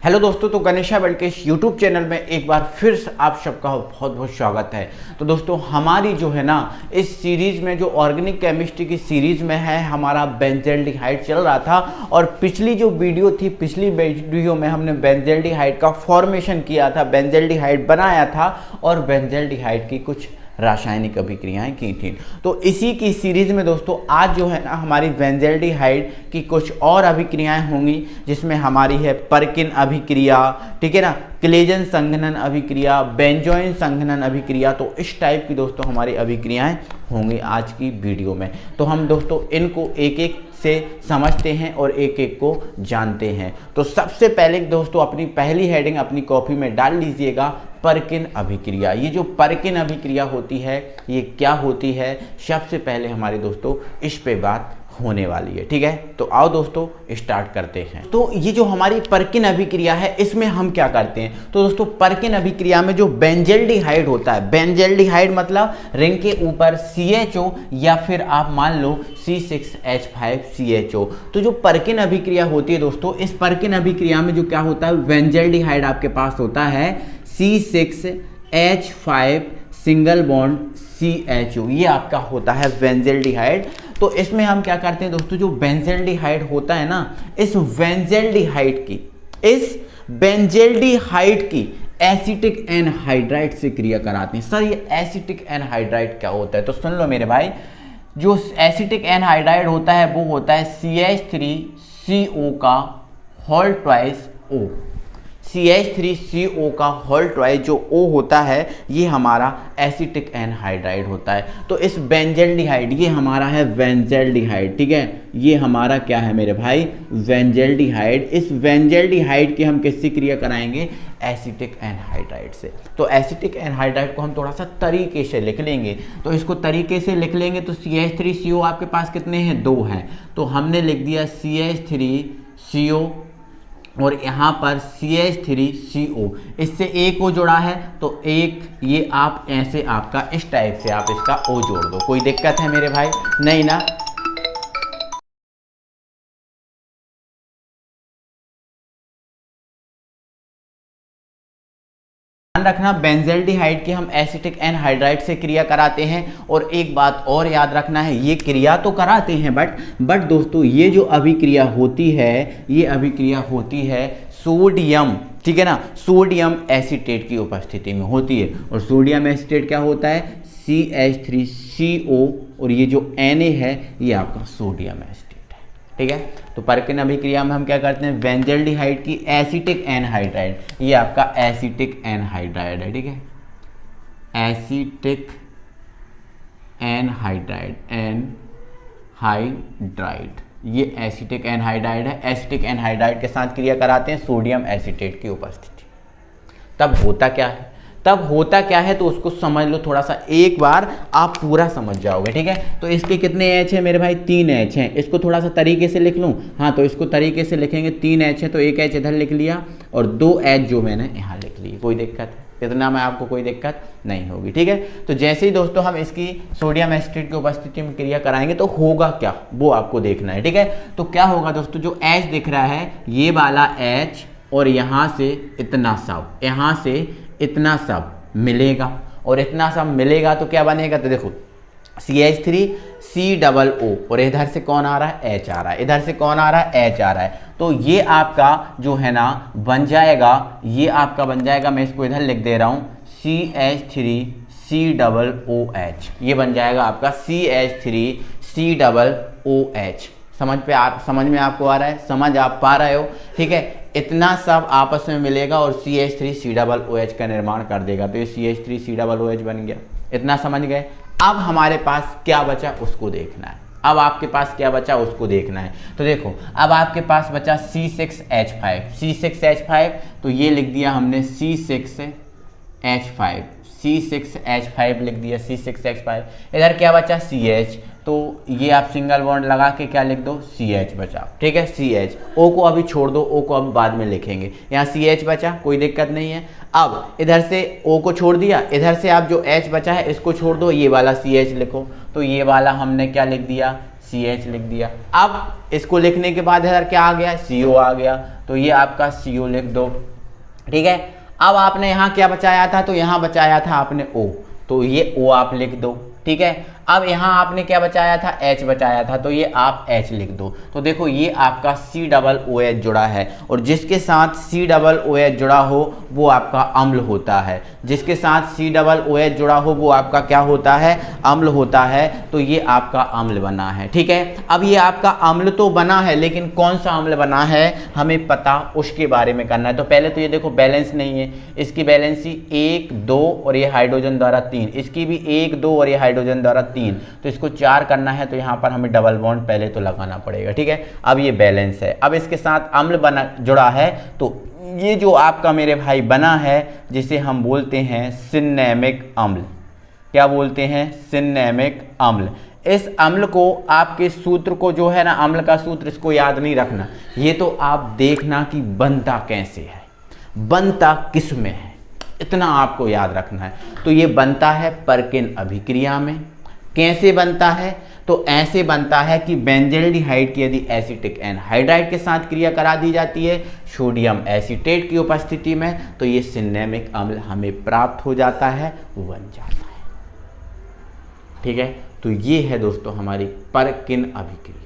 Hello दोस्तों, तो Ganesha वेल्केश YouTube channel में एक बार फिर आप सबका बहुत बहुत स्वागत है। तो दोस्तों हमारी जो है ना इस सीरीज़ में जो ऑर्गेनिक केमिस्ट्री की सीरीज़ में है हमारा बेंजल्डिहाइड चल रहा था। और पिछली जो वीडियो थी, पिछली वीडियो में हमने बेंजल्डिहाइड का फॉर्मेशन किया था, बेंजल्डिहाइड बनाया था और बेंजल्डिहाइड की कुछ रासायनिक अभिक्रियाएं की थी। तो इसी की सीरीज में दोस्तों आज जो है ना हमारी बेंजल्डिहाइड की कुछ और अभिक्रियाएं होंगी, जिसमें हमारी है परकिन अभिक्रिया, ठीक है ना, क्लेजन संघनन अभिक्रिया, बेंजोइन संघनन अभिक्रिया। तो इस टाइप की दोस्तों हमारी अभिक्रियाएं होंगी आज की वीडियो में। तो हम दोस्तों इनको एक एक से समझते हैं और एक एक को जानते हैं। तो सबसे पहले दोस्तों अपनी पहली हेडिंग अपनी कॉपी में डाल लीजिएगा, परकिन अभिक्रिया। ये जो परकिन अभिक्रिया होती है ये क्या होती है, सबसे पहले हमारे दोस्तों इस पे बात होने वाली है, ठीक है। तो आओ दोस्तों स्टार्ट करते हैं। तो ये जो हमारी परकिन अभिक्रिया है इसमें हम क्या करते हैं, तो दोस्तों परकिन अभिक्रिया में जो बेंजल्डिहाइड होता है, बेंजल्डिहाइड मतलब रिंग के ऊपर CHO या फिर आप मान लो C6H5CHO। तो जो परकिन अभिक्रिया होती है दोस्तों, इस परकिन अभिक्रिया में जो क्या होता है, बेंजल्डिहाइड आपके पास होता है C6H5 सिंगल बॉन्ड CHO, ये आपका होता है बेंजल्डिहाइड। तो इसमें हम क्या करते हैं दोस्तों, जो बेंजल्डिहाइड होता है ना, इस बेंजल्डिहाइड की एसिटिक एनहाइड्राइड से क्रिया कराते हैं। सर ये एसिटिक एनहाइड्राइड क्या होता है, तो सुन लो मेरे भाई। जो एसिटिक एनहाइड्राइड होता है वो होता है CH3CO का होल ट्वाइस O। CH3CO का होल ट्वाइस जो O होता है ये हमारा एसिटिक एनहाइड्राइड होता है। तो इस बेंजल्डिहाइड, ये हमारा है बेंजल्डिहाइड, ठीक है, ये हमारा क्या है मेरे भाई, बेंजल्डिहाइड। इस बेंजल्डिहाइड की हम किससे क्रिया कराएंगे, एसिटिक एनहाइड्राइड से। तो एसिटिक एनहाइड्राइड को हम थोड़ा सा तरीके से लिख लेंगे। तो इसको तरीके से लिख लेंगे तो CH3CO आपके पास कितने हैं, 2 हैं। तो हमने लिख दिया CH3CO और यहाँ पर CH3CO, इससे एक O जोड़ा है तो एक, ये आप ऐसे आपका इस टाइप से आप इसका O जोड़ दो। कोई दिक्कत है मेरे भाई, नहीं ना। ध्यान रखना बेंजल्डिहाइड की हम एसिटिक एनहाइड्राइड से क्रिया कराते हैं। और एक बात और याद रखना है, ये क्रिया तो कराते हैं बट दोस्तों ये जो अभिक्रिया होती है, ये अभिक्रिया होती है सोडियम, ठीक है ना, सोडियम एसीटेट की उपस्थिति में होती है। और सोडियम एसीटेट क्या होता है, CH3CO, और ये जो Na है ये आपका सोडियम एसीटेट है, ठीक है। तो परकिन अभिक्रिया में हम क्या करते हैं, बेंजल्डिहाइड की एसिटिक एनहाइड्राइड, ये आपका एसिटिक एनहाइड्राइड है, ठीक है, एसिटिक एनहाइड्राइड, ये एसिटिक एनहाइड्राइड है। एसिटिक एनहाइड्राइड के साथ क्रिया कराते हैं सोडियम एसीटेट की उपस्थिति। तब होता क्या है तो उसको समझ लो थोड़ा सा, एक बार आप पूरा समझ जाओगे, ठीक है। तो इसके कितने H है मेरे भाई, 3 H हैं। इसको थोड़ा सा तरीके से लिख लूँ, हाँ तो इसको तरीके से लिखेंगे, 3 H है तो एक H इधर लिख लिया और 2 H जो मैंने यहाँ लिख ली। कोई दिक्कत है, इतना में आपको कोई दिक्कत नहीं होगी, ठीक है। तो जैसे ही दोस्तों हम इसकी सोडियम एसिटेट की उपस्थिति में क्रिया कराएंगे तो होगा क्या, वो आपको देखना है, ठीक है। तो क्या होगा दोस्तों, जो H दिख रहा है ये वाला H और यहाँ से इतना सब, यहाँ से इतना सब मिलेगा, और इतना सब मिलेगा तो क्या बनेगा, तो देखो CH3COO, और इधर से कौन आ रहा है, H आ रहा है, इधर से कौन आ रहा है, H आ रहा है। तो ये आपका जो है ना बन जाएगा, ये आपका बन जाएगा, मैं इसको इधर लिख दे रहा हूँ, CH3COOH, ये बन जाएगा आपका CH3COOH। समझ में आपको आ रहा है, समझ आप पा रहे हो, ठीक है। इतना सब आपस में मिलेगा और CH3COOH का निर्माण कर देगा, तो ये CH3COOH बन गया। इतना समझ गए। अब हमारे पास क्या बचा उसको देखना है, अब आपके पास क्या बचा उसको देखना है। तो देखो अब आपके पास बचा C6H5, तो ये लिख दिया हमने C6H5 लिख दिया, C6H5। इधर क्या बचा, CH, तो ये आप सिंगल बॉन्ड लगा के क्या लिख दो, CH बचा, ठीक है, CH। O को अभी छोड़ दो, O को अब बाद में लिखेंगे, यहाँ CH बचा, कोई दिक्कत नहीं है। अब इधर से O को छोड़ दिया, इधर से आप जो H बचा है इसको छोड़ दो, ये वाला CH लिखो। तो ये वाला हमने क्या लिख दिया, CH लिख दिया। अब इसको लिखने के बाद इधर क्या आ गया, CO आ गया, तो ये आपका CO लिख दो, ठीक है। अब आपने यहाँ क्या बचाया था, तो यहाँ बचाया था आपने O, तो ये O आप लिख दो, ठीक है। अब यहाँ आपने क्या बचाया था, H बचाया था, तो ये आप H लिख दो। तो देखो ये आपका COOH जुड़ा है, और जिसके साथ COOH जुड़ा हो वो आपका अम्ल होता है, जिसके साथ COOH जुड़ा हो वो आपका क्या होता है, अम्ल होता है। तो ये आपका अम्ल बना है, ठीक है। अब ये आपका अम्ल तो बना है, लेकिन कौन सा अम्ल बना है हमें पता, उसके बारे में करना है। तो पहले तो ये देखो बैलेंस नहीं है, इसकी बैलेंसी 1 2 और ये हाइड्रोजन द्वारा 3, इसकी भी 1 2 और ये हाइड्रोजन द्वारा 3, तो इसको 4 करना है, तो यहाँ पर हमें डबल बॉन्ड पहले तो लगाना पड़ेगा, ठीक है। अब ये बैलेंस है, अब इसके साथ अम्ल बना जुड़ा है, तो ये जो आपका मेरे भाई बना है जिसे हम बोलते हैं सिन्नैमिक अम्ल, क्या बोलते हैं, सिन्नैमिक अम्ल। इस अम्ल को आपके सूत्र को जो है ना, अम्ल का सूत्र, इसको याद नहीं रखना, ये तो आप देखना कि बनता कैसे है, बनता किस में है, इतना आपको याद रखना है। तो ये बनता है परकिन अभिक्रिया में। कैसे बनता है, तो ऐसे बनता है कि बेंजल्डिहाइड की यदि एसिटिक एनहाइड्राइड के साथ क्रिया करा दी जाती है सोडियम एसीटेट की उपस्थिति में, तो ये सिन्नैमिक अम्ल हमें प्राप्त हो जाता है, बन जाता है, ठीक है। तो ये है दोस्तों हमारी परकिन अभिक्रिया।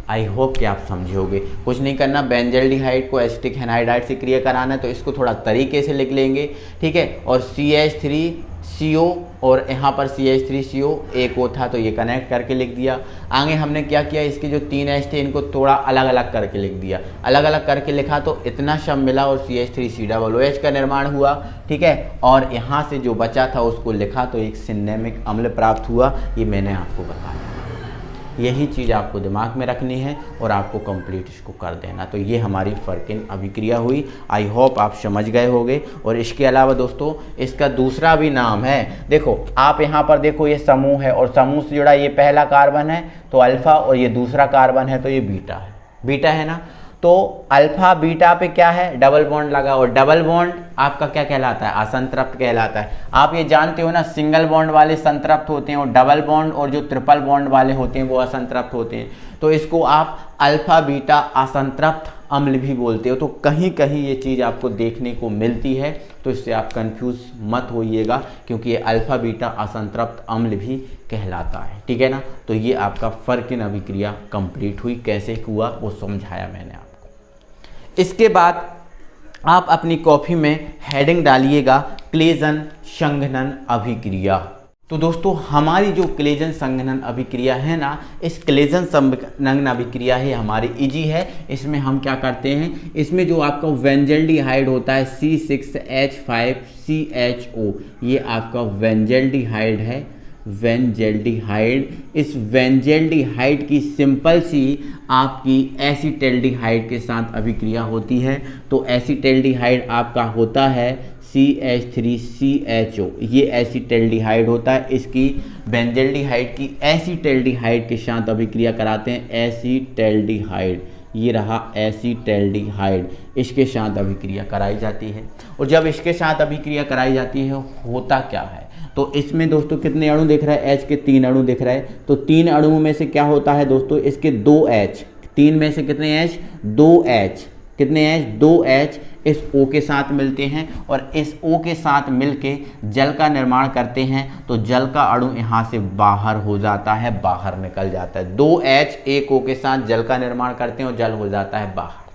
आई होप कि आप समझोगे। कुछ नहीं करना, बेंजल्डिहाइड को एसिटिक एनहाइड्राइड से क्रिया कराना है, तो इसको थोड़ा तरीके से लिख लेंगे, ठीक है। और CH3CO और यहाँ पर CH3CO एक O था, तो ये कनेक्ट करके लिख दिया। आगे हमने क्या किया, इसके जो 3 H थे इनको थोड़ा अलग अलग करके लिख दिया, अलग अलग करके लिखा तो इतना शब्द मिला और CH3COOH का निर्माण हुआ, ठीक है। और यहाँ से जो बचा था उसको लिखा, तो एक सिन्नैमिक अम्ल प्राप्त हुआ। ये मैंने आपको बताया, यही चीज़ आपको दिमाग में रखनी है और आपको कंप्लीट इसको कर देना। तो ये हमारी परकिन अभिक्रिया हुई। आई होप आप समझ गए होंगे। और इसके अलावा दोस्तों इसका दूसरा भी नाम है, देखो आप यहाँ पर देखो, ये समूह है और समूह से जुड़ा ये पहला कार्बन है तो अल्फा, और ये दूसरा कार्बन है तो ये बीटा है, बीटा है ना। तो अल्फा बीटा पे क्या है, डबल बॉन्ड लगा, और डबल बॉन्ड आपका क्या कहलाता है, असंतृप्त कहलाता है। आप ये जानते हो ना, सिंगल बॉन्ड वाले संतृप्त होते हैं और डबल बॉन्ड और जो ट्रिपल बॉन्ड वाले होते हैं वो असंतृप्त होते हैं। तो इसको आप अल्फा बीटा असंतृप्त अम्ल भी बोलते हो। तो कहीं कहीं ये चीज़ आपको देखने को मिलती है, तो इससे आप कंफ्यूज मत होइएगा, क्योंकि ये अल्फा बीटा असंतृप्त अम्ल भी कहलाता है, ठीक है ना। तो ये आपका परकिन अभिक्रिया कंप्लीट हुई। कैसे हुआ वो समझाया मैंने आपको। इसके बाद आप अपनी कॉपी में हेडिंग डालिएगा क्लेजन संघनन अभिक्रिया। तो दोस्तों हमारी जो क्लेजन संघनन अभिक्रिया है ना, इस क्लेजन संघनन अभिक्रिया है हमारी इजी है। इसमें हम क्या करते हैं, इसमें जो आपका बेंजल्डिहाइड होता है C6H5CHO, ये आपका बेंजल्डिहाइड है, बेंजल्डिहाइड। इस बेंजल्डिहाइड की सिंपल सी आपकी एसिटल्डिहाइड के साथ अभिक्रिया होती है। तो एसिटल्डिहाइड आपका होता है CH3CHO, ये एसिटल्डिहाइड होता है। इसकी बेंजल्डिहाइड की एसिटल्डिहाइड के साथ अभिक्रिया कराते हैं, एसिटल्डिहाइड, ये रहा एसिटल्डिहाइड, इसके साथ अभिक्रिया कराई जाती है। और जब इसके साथ अभिक्रिया कराई जाती है होता क्या है, तो इसमें दोस्तों कितने अणु दिख रहा है, H के 3 अणु दिख रहा है। तो 3 अणुओं में से क्या होता है दोस्तों, इसके 2 H, 3 में से कितने H, 2 H, कितने H, 2 H इस O के साथ मिलते हैं और इस O के साथ मिलके जल का निर्माण करते हैं। तो जल का अणु यहाँ से बाहर हो जाता है, बाहर निकल जाता है। 2 H एक O के साथ जल का निर्माण करते हैं और जल हो जाता है बाहर,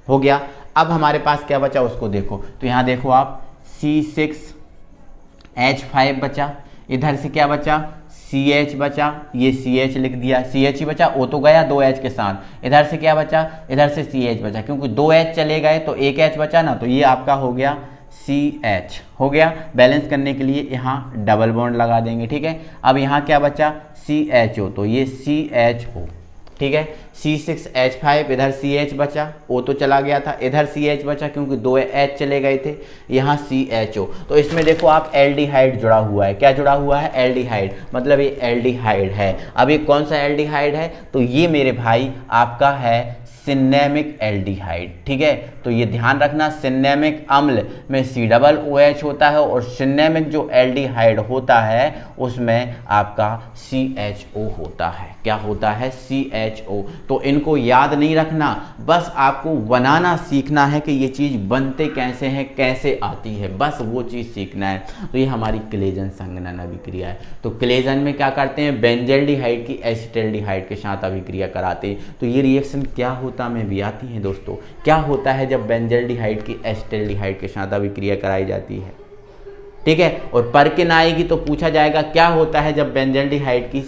हो गया। अब हमारे पास क्या बचा उसको देखो, तो यहाँ देखो आप C6H5 बचा, इधर से क्या बचा, CH बचा, ये CH लिख दिया, CH ही बचा, O तो गया 2 H के साथ। इधर से क्या बचा, इधर से CH बचा, क्योंकि 2 H चले गए तो 1 H बचा ना, तो ये आपका हो गया CH, हो गया। बैलेंस करने के लिए यहाँ डबल बॉन्ड लगा देंगे, ठीक है। अब यहाँ क्या बचा, CHO, तो ये CHO, ठीक है। C6H5, इधर CH बचा, O तो चला गया था, इधर CH बचा क्योंकि 2 H चले गए थे, यहाँ CHO। तो इसमें देखो आप एल्डिहाइड जुड़ा हुआ है, क्या जुड़ा हुआ है, एल्डिहाइड, मतलब ये एल्डिहाइड है। अब ये कौन सा एल्डिहाइड है, तो ये मेरे भाई आपका है सिनेमिक एल्डिहाइड। ठीक है, तो ये ध्यान रखना, सिनेमिक अम्ल में COOH होता है और सिनेमिक जो एल्डिहाइड होता है उसमें आपका CHO होता है। क्या होता है? CHO। तो इनको याद नहीं रखना, बस आपको बनाना सीखना है कि ये चीज़ बनते कैसे हैं, कैसे आती है, बस वो चीज़ सीखना है। तो ये हमारी क्लेजन संघनन अभिक्रिया है। तो क्लेजन में क्या करते हैं? बेंजल्डिहाइड की एसिटल्डिहाइड के साथ अभिक्रिया कराते हैं। तो ये रिएक्शन क्या होता में भी आती है दोस्तों। क्या होता है जब बेंजल्डिहाइड की एसिटल्डिहाइड के साथ अभिक्रिया कराई जाती है? ठीक है, और पर के ना आएगी तो पूछा जाएगा क्या होता है जब बेंजल्डिहाइड की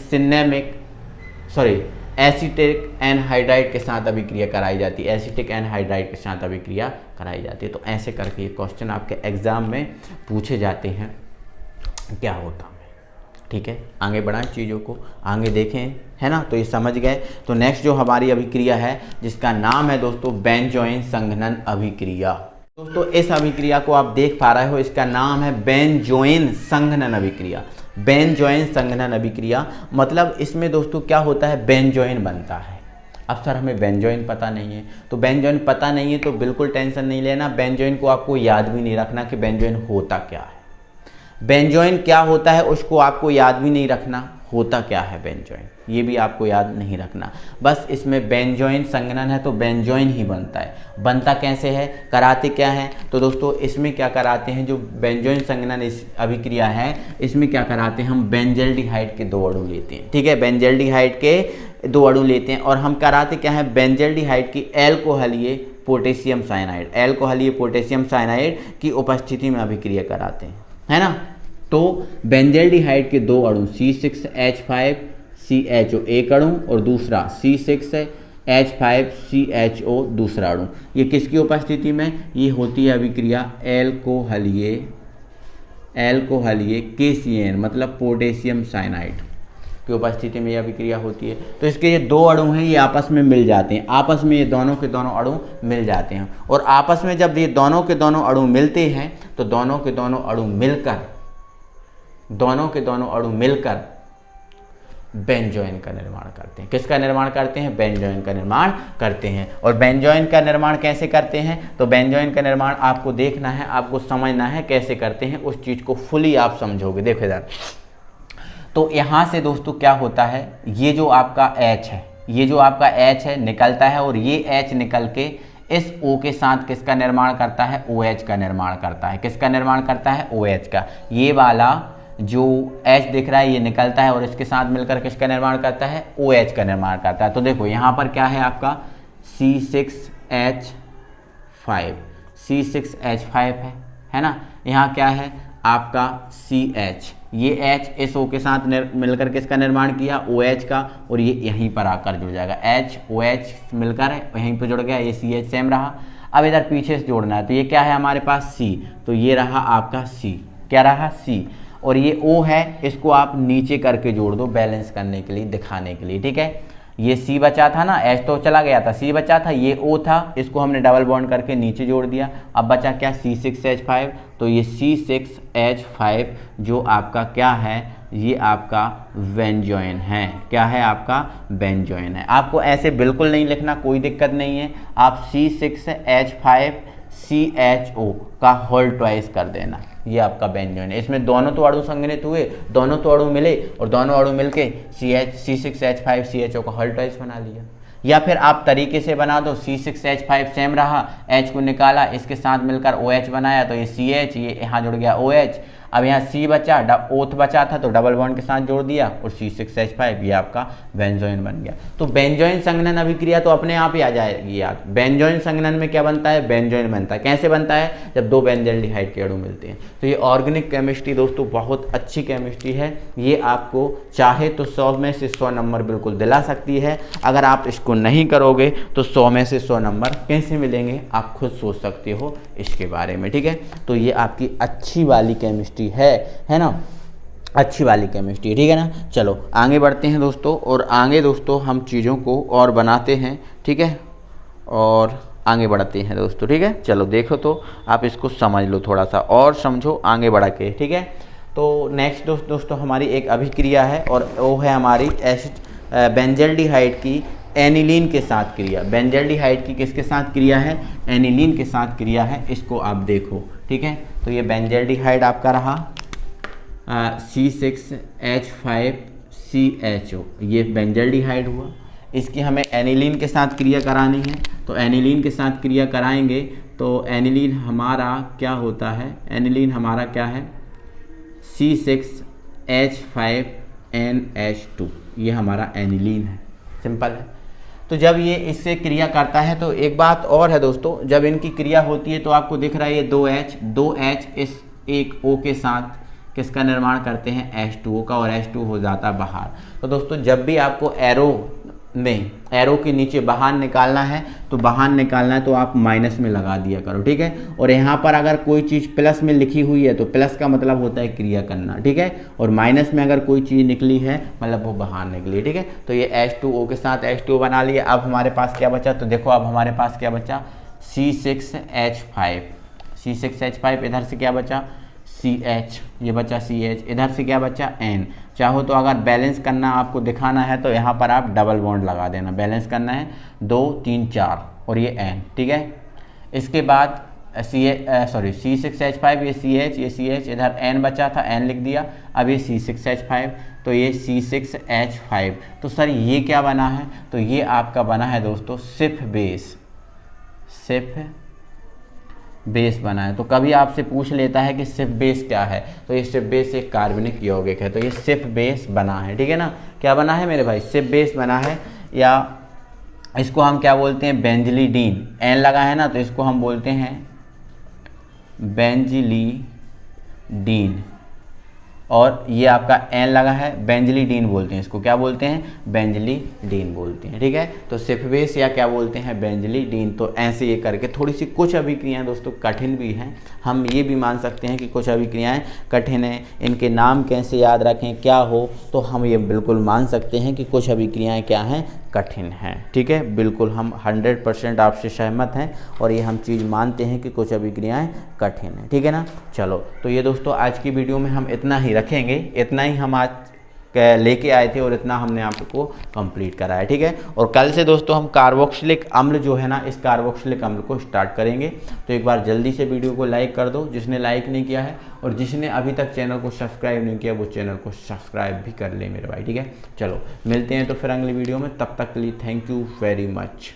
एसिटिक एनहाइड्राइड के साथ अभिक्रिया कराई जाती है। एसिटिक एनहाइड्राइड के साथ अभिक्रिया कराई जाती है। तो ऐसे करके ये क्वेश्चन आपके एग्जाम में पूछे जाते हैं क्या होता है। ठीक है, आगे बढ़ाएं चीज़ों को, आगे देखें, है ना। तो ये समझ गए। तो नेक्स्ट जो हमारी अभिक्रिया है जिसका नाम है दोस्तों बेंजोइन संघनन अभिक्रिया। दोस्तों इस अभिक्रिया को आप देख पा रहे हो, इसका नाम है बेंजोइन संघनन अभिक्रिया। बेंजोइन संघनन अभिक्रिया मतलब इसमें दोस्तों क्या होता है? बेंजोइन बनता है। अब सर हमें बेंजोइन पता नहीं है, तो बेंजोइन पता नहीं है तो बिल्कुल टेंशन नहीं लेना। बेंजोइन को आपको याद भी नहीं रखना कि बेंजोइन होता क्या है। बेंजोइन क्या होता है उसको आपको याद भी नहीं रखना, होता क्या है बेंजोइन ये भी आपको याद नहीं रखना। बस इसमें बेंजोइन संघनन है तो बेंजोइन ही बनता है। बनता कैसे है, कराते क्या है? तो दोस्तों इसमें क्या कराते हैं, जो बेंजोइन संघनन इस अभिक्रिया है इसमें क्या कराते हैं, हम बेंजल्डिहाइड के 2 अणु लेते हैं। ठीक है, बेंजल्डिहाइड के 2 अणु लेते हैं और हम कराते क्या है, बेंजल्डिहाइड की एल्कोहलीय पोटेशियम साइनाइड, एल्कोहलीय पोटेशियम साइनाइड की उपस्थिति में अभिक्रिया कराते हैं, है ना। तो बेंजल्डिहाइड के 2 अणु C6H5CHO एक अणु और दूसरा C6H5CHO दूसरा अणु, ये किसकी उपस्थिति में? ये होती है अभिक्रिया एल्कोहलीय KCN मतलब पोटेशियम साइनाइड की उपस्थिति में यह अभिक्रिया होती है। तो इसके ये 2 अणु हैं, ये आपस में मिल जाते हैं, आपस में ये दोनों के दोनों अणु मिल जाते हैं। और आपस में जब ये दोनों के दोनों अणु मिलते हैं तो दोनों के दोनों अणु मिलकर बेंजोइन का निर्माण करते हैं। किसका निर्माण करते हैं? बेंजोइन का निर्माण करते हैं। और बेंजोइन का निर्माण कैसे करते हैं? तो बेंजोइन का निर्माण आपको देखना है, आपको समझना है कैसे करते हैं, उस चीज़ को फुली आप समझोगे। देखो इधर, तो यहाँ से दोस्तों क्या होता है, ये जो आपका H है, ये जो आपका H है निकलता है और ये H निकल के इस O के साथ किसका निर्माण करता है? OH का निर्माण करता है। किसका निर्माण करता है? OH का। ये वाला जो H दिख रहा है ये निकलता है और इसके साथ मिलकर किसका निर्माण करता है? OH का निर्माण करता है। तो देखो यहाँ पर क्या है आपका C6H5 है ना। यहाँ क्या है आपका CH, ये H इस O के साथ मिलकर किसका निर्माण किया? OH का, और ये यहीं पर आकर जुड़ जाएगा। HOH मिलकर यहीं पर जुड़ गया, ये CH सेम रहा। अब इधर पीछे से जोड़ना है, तो ये क्या है हमारे पास? C, तो ये रहा आपका C, क्या रहा? C। और ये O है, इसको आप नीचे करके जोड़ दो बैलेंस करने के लिए, दिखाने के लिए। ठीक है, ये C बचा था ना, H तो चला गया था, C बचा था, ये O था, इसको हमने डबल बॉन्ड करके नीचे जोड़ दिया। अब बचा क्या? C6H5। तो ये C6H5 जो आपका क्या है, ये आपका बेंजोइन है। क्या है? आपका बेंजोइन है। आपको ऐसे बिल्कुल नहीं लिखना, कोई दिक्कत नहीं है, आप C6H5CHO का होल ट्वाइस कर देना, ये आपका बेंजोइन है। इसमें दोनों तो अणु संघनित हुए, दोनों तो अणु मिले और दोनों अणु मिलके C6H5CHO का होल ट्वाइस बना लिया। या फिर आप तरीके से बना दो, C6H5 सेम रहा, H को निकाला, इसके साथ मिलकर OH बनाया, तो ये CH, ये यहाँ जुड़ गया OH। अब यहाँ C बचा, ओथ बचा था तो डबल बॉन्ड के साथ जोड़ दिया और C6H5 ये आपका बेंजोइन बन गया। तो बेंजोइन संघनन अभिक्रिया तो अपने आप ही आ जाएगी याद। बेंजोइन संघनन में क्या बनता है? बेंजोइन बनता है। कैसे बनता है? जब 2 बेंजल्डिहाइड के अणु मिलते हैं। तो ये ऑर्गेनिक केमिस्ट्री दोस्तों बहुत अच्छी केमिस्ट्री है, ये आपको चाहे तो 100 में से 100 नंबर बिल्कुल दिला सकती है। अगर आप इसको नहीं करोगे तो 100 में से 100 नंबर कैसे मिलेंगे आप खुद सोच सकते हो इसके बारे में। ठीक है, तो ये आपकी अच्छी वाली केमिस्ट्री है ना, अच्छी वाली केमिस्ट्री। ठीक है ना। चलो आगे बढ़ते हैं दोस्तों, और आगे दोस्तों हम चीज़ों को और बनाते हैं। ठीक है, और आगे बढ़ते हैं दोस्तों। ठीक है, चलो देखो तो आप इसको समझ लो, थोड़ा सा और समझो आगे बढ़ के। ठीक है, तो नेक्स्ट दोस्तों हमारी एक अभिक्रिया है और वो है हमारी बेंजल्डिहाइड की एनिलीन के साथ क्रिया, बेंजल्डिहाइड की किसके साथ क्रिया है, एनिलीन के साथ क्रिया है, इसको आप देखो, ठीक है। तो ये बेंजल्डिहाइड आपका रहा C6H5CHO, ये बेंजल्डिहाइड हुआ। इसकी हमें एनिलीन के साथ क्रिया करानी है, तो एनिलीन के साथ क्रिया कराएंगे तो एनिलीन हमारा क्या होता है, एनिलीन हमारा क्या है C6H5NH2, ये हमारा एनिलीन है, सिंपल है। तो जब ये इससे क्रिया करता है तो एक बात और है दोस्तों, जब इनकी क्रिया होती है तो आपको दिख रहा है ये 2H इस एक O के साथ किसका निर्माण करते हैं, H2O का, और H2 हो जाता है बाहर। तो दोस्तों जब भी आपको एरो के नीचे बाहर निकालना है तो बाहर निकालना है तो आप माइनस में लगा दिया करो, ठीक है। और यहाँ पर अगर कोई चीज़ प्लस में लिखी हुई है तो प्लस का मतलब होता है क्रिया करना, ठीक है। और माइनस में अगर कोई चीज़ निकली है मतलब वो बाहर निकली, ठीक है। तो ये H2O के साथ H2O बना लिया। अब हमारे पास क्या बचा, तो देखो अब हमारे पास क्या बचा, C6H5 इधर से क्या बचा CH, ये बचा CH, इधर से क्या बचा N। चाहो तो अगर बैलेंस करना आपको दिखाना है तो यहाँ पर आप डबल बॉन्ड लगा देना, बैलेंस करना है 2 3 4 और ये N, ठीक है। इसके बाद C6H5 ये CH इधर N बचा था, N लिख दिया। अब ये C6H5 तो ये C6H5, तो सर ये क्या बना है, तो ये आपका बना है दोस्तों सिर्फ बेस बना है। तो कभी आपसे पूछ लेता है कि सिर्फ बेस क्या है, तो ये सिर्फ बेस एक कार्बनिक यौगिक है, तो ये सिर्फ बेस बना है, ठीक है ना। क्या बना है मेरे भाई, सिर्फ बेस बना है, या इसको हम क्या बोलते हैं, बेंजिलीडीन। एन लगा है ना तो इसको हम बोलते हैं बेंजिलीडीन, और ये आपका एन लगा है बेंजिलीडीन बोलते हैं इसको, क्या बोलते हैं, बेंजिलीडीन बोलते हैं, ठीक है। तो सिर्फ बेस या क्या बोलते हैं, बेंजिलीडीन। तो ऐसे ये करके थोड़ी सी कुछ अभिक्रियाएं दोस्तों कठिन भी हैं, हम ये भी मान सकते हैं कि कुछ अभिक्रियाएं कठिन हैं। इनके नाम कैसे याद रखें क्या हो, तो हम ये बिल्कुल मान सकते हैं कि कुछ अभिक्रियाएं क्या हैं, कठिन हैं, ठीक है। बिल्कुल हम 100% आपसे सहमत हैं और ये हम चीज़ मानते हैं कि कुछ अभिक्रियाएं कठिन हैं, ठीक है ना। चलो तो ये दोस्तों आज की वीडियो में हम इतना ही रखेंगे, इतना ही हम आज लेके आए थे और इतना हमने आपको कंप्लीट कराया, ठीक है। और कल से दोस्तों हम कार्बोक्सिलिक अम्ल जो है ना, इस कार्बोक्सिलिक अम्ल को स्टार्ट करेंगे। तो एक बार जल्दी से वीडियो को लाइक कर दो जिसने लाइक नहीं किया है, और जिसने अभी तक चैनल को सब्सक्राइब नहीं किया वो चैनल को सब्सक्राइब भी कर ले मेरे भाई, ठीक है। चलो मिलते हैं तो फिर अगली वीडियो में, तब तक के लिए थैंक यू वेरी मच।